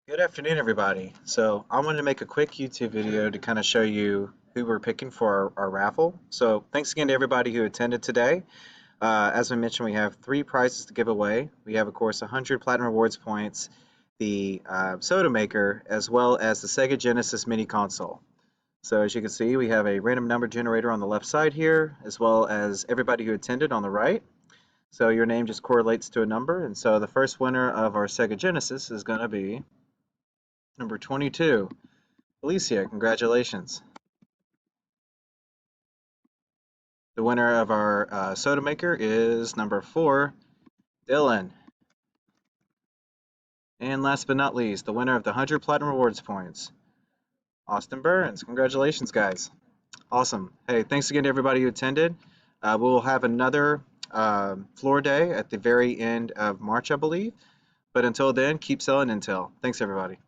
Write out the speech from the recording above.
Good afternoon, everybody. So I wanted to make a quick YouTube video to kind of show you who we're picking for our raffle. So thanks again to everybody who attended today. As I mentioned, we have three prizes to give away. We have, of course, 100 Platinum Rewards points, the soda maker, as well as the Sega Genesis mini console. So as you can see, we have a random number generator on the left side here, as well as everybody who attended on the right. So your name just correlates to a number, and so the first winner of our Sega Genesis is going to be number 22. Alicia, congratulations. The winner of our soda maker is number 4, Dylan. And last but not least, the winner of the 100 Platinum Rewards points, Austin Burns. Congratulations, guys. Awesome. Hey, thanks again to everybody who attended. We'll have another floor day at the very end of March, I believe. But until then, keep selling Intel. Thanks, everybody.